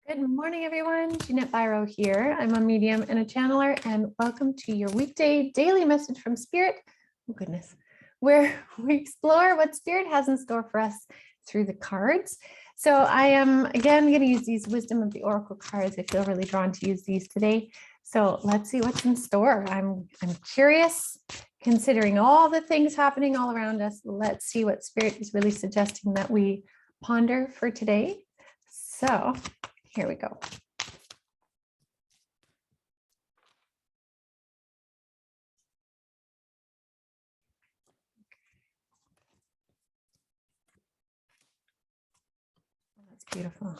Good morning, everyone. Ginette Biro here. I'm a medium and a channeler, and welcome to your weekday daily message from Spirit. Oh, goodness, where we explore what Spirit has in store for us through the cards. So I am, again, going to use these Wisdom of the Oracle cards. I feel really drawn to use these today. So let's see what's in store. I'm curious, considering all the things happening all around us. Let's see what Spirit is really suggesting that we ponder for today. So here we go. That's beautiful.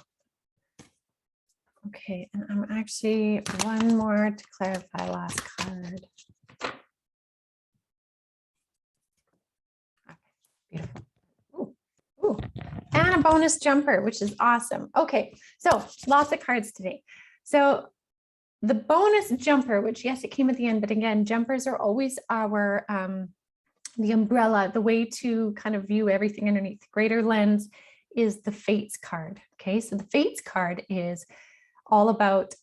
Okay, and I'm actually one more to clarify last card. Okay, beautiful. Ooh, and a bonus jumper, which is awesome. Okay, so lots of cards today. So the bonus jumper, which yes, it came at the end, but again, jumpers are always our the umbrella, the way to kind of view everything underneath the greater lens is the Fates card. Okay, so the Fates card is all about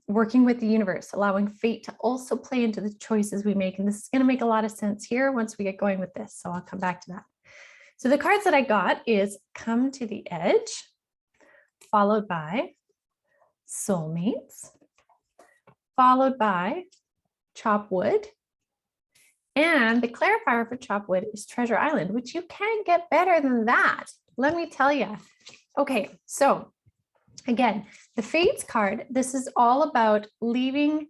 working with the universe, allowing fate to also play into the choices we make. And this is going to make a lot of sense here once we get going with this. So I'll come back to that. So the cards that I got is Come to the Edge, followed by Soulmates, followed by Chop Wood. And the clarifier for Chop Wood is Treasure Island, which you can't get better than that. Let me tell you. Okay, so again, the Fates card, this is all about leaving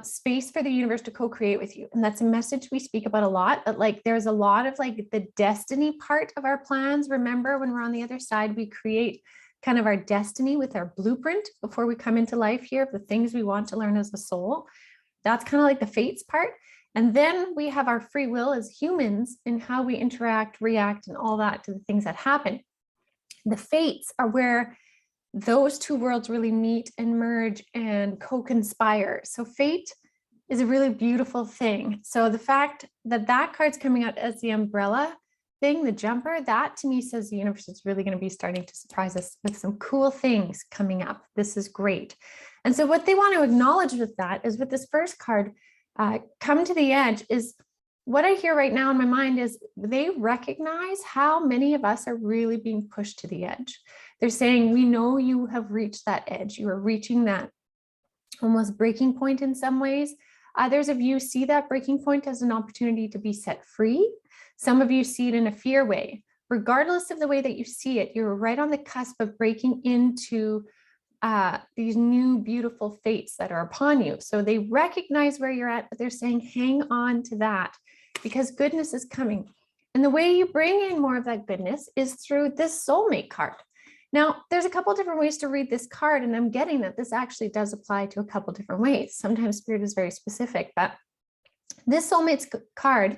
space for the universe to co-create with you. And that's a message we speak about a lot, but like there's a lot of like the destiny part of our plans. Remember, when we're on the other side, we create kind of our destiny with our blueprint before we come into life here of the things we want to learn as a soul. That's kind of like the Fates part. And then we have our free will as humans in how we interact, react, and all that to the things that happen. The Fates are where those two worlds really meet and merge and co-conspire. So fate is a really beautiful thing. So the fact that that card's coming out as the umbrella thing, the jumper, that to me says the universe is really going to be starting to surprise us with some cool things coming up. This is great. And so what they want to acknowledge with that is with this first card, Come to the Edge, is what I hear right now in my mind is they recognize how many of us are really being pushed to the edge. They're saying, we know you have reached that edge. You are reaching that almost breaking point in some ways. Others of you see that breaking point as an opportunity to be set free. Some of you see it in a fear way. Regardless of the way that you see it, you're right on the cusp of breaking into these new beautiful fates that are upon you. So they recognize where you're at, but they're saying, hang on to that because goodness is coming. And the way you bring in more of that goodness is through this soulmate card. Now, there's a couple different ways to read this card, and I'm getting that this actually does apply to a couple different ways. Sometimes Spirit is very specific, but this soulmates card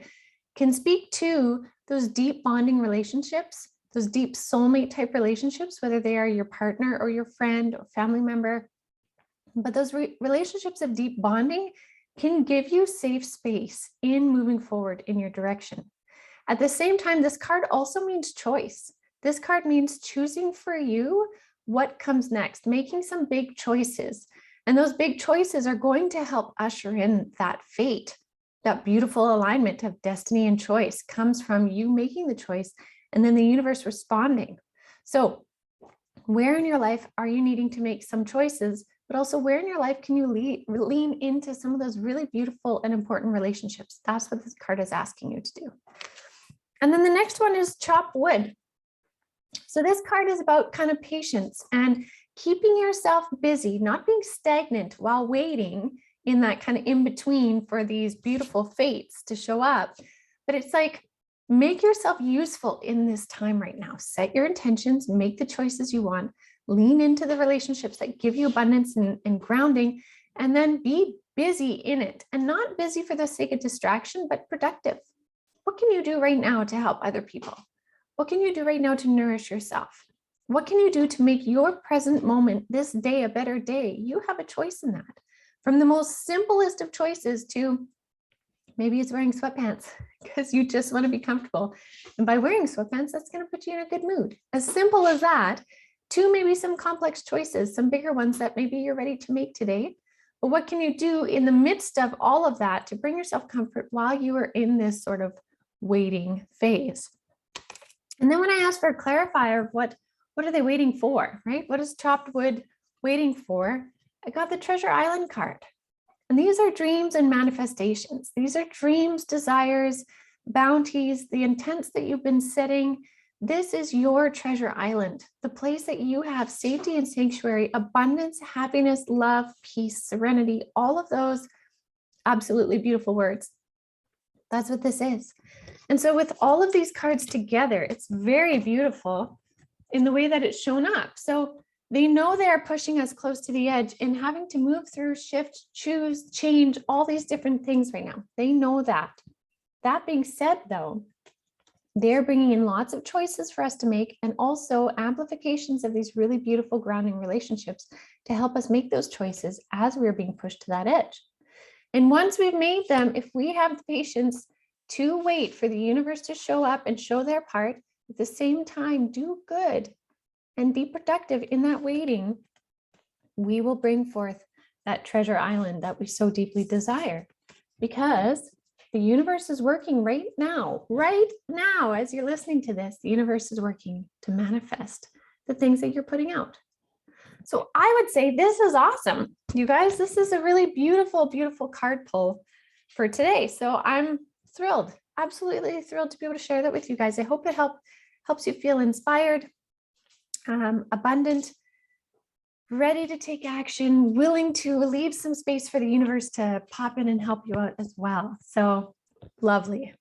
can speak to those deep bonding relationships, those deep soulmate type relationships, whether they are your partner or your friend or family member. But those relationships of deep bonding can give you safe space in moving forward in your direction. At the same time, this card also means choice. This card means choosing for you what comes next, making some big choices. And those big choices are going to help usher in that fate. That beautiful alignment of destiny and choice comes from you making the choice and then the universe responding. So where in your life are you needing to make some choices, but also where in your life can you lean into some of those really beautiful and important relationships? That's what this card is asking you to do. And then the next one is Chop Wood. So this card is about kind of patience and keeping yourself busy, not being stagnant while waiting in that kind of in between for these beautiful fates to show up. But it's like, make yourself useful in this time right now. Set your intentions, make the choices you want, lean into the relationships that give you abundance and grounding, and then be busy in it, and not busy for the sake of distraction, but productive. What can you do right now to help other people? What can you do right now to nourish yourself? What can you do to make your present moment, this day, a better day? You have a choice in that. From the most simplest of choices to maybe it's wearing sweatpants because you just want to be comfortable. And by wearing sweatpants, that's going to put you in a good mood. As simple as that, to maybe some complex choices, some bigger ones that maybe you're ready to make today. But what can you do in the midst of all of that to bring yourself comfort while you are in this sort of waiting phase? And then when I asked for a clarifier of what are they waiting for, right? What is chopped wood waiting for? I got the Treasure Island card. And these are dreams and manifestations. These are dreams, desires, bounties, the intents that you've been setting. This is your treasure island, the place that you have safety and sanctuary, abundance, happiness, love, peace, serenity, all of those absolutely beautiful words. That's what this is. And so with all of these cards together, it's very beautiful in the way that it's shown up. So they know they're pushing us close to the edge and having to move through, shift, choose, change, all these different things right now. They know that. That being said, though, they're bringing in lots of choices for us to make and also amplifications of these really beautiful grounding relationships to help us make those choices as we're being pushed to that edge. And once we've made them, if we have the patience to wait for the universe to show up and show their part, at the same time, do good and be productive in that waiting, we will bring forth that treasure island that we so deeply desire, because the universe is working right now, as you're listening to this, the universe is working to manifest the things that you're putting out. So I would say this is awesome. You guys, this is a really beautiful, beautiful card pull for today. So I'm thrilled, absolutely thrilled to be able to share that with you guys. I hope it helps you feel inspired, abundant, ready to take action, willing to leave some space for the universe to pop in and help you out as well. So lovely.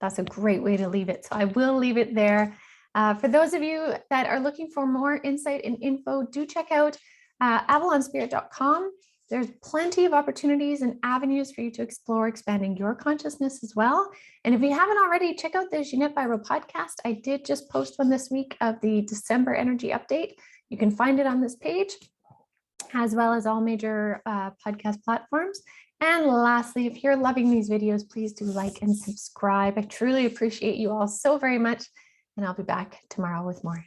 That's a great way to leave it. So I will leave it there. For those of you that are looking for more insight and info, do check out avalonspirit.com. There's plenty of opportunities and avenues for you to explore expanding your consciousness as well. And if you haven't already, check out the Ginette Biro podcast. I did just post one this week of the December energy update. You can find it on this page, as well as all major podcast platforms. And lastly, if you're loving these videos, please do like and subscribe. I truly appreciate you all so very much. And I'll be back tomorrow with more.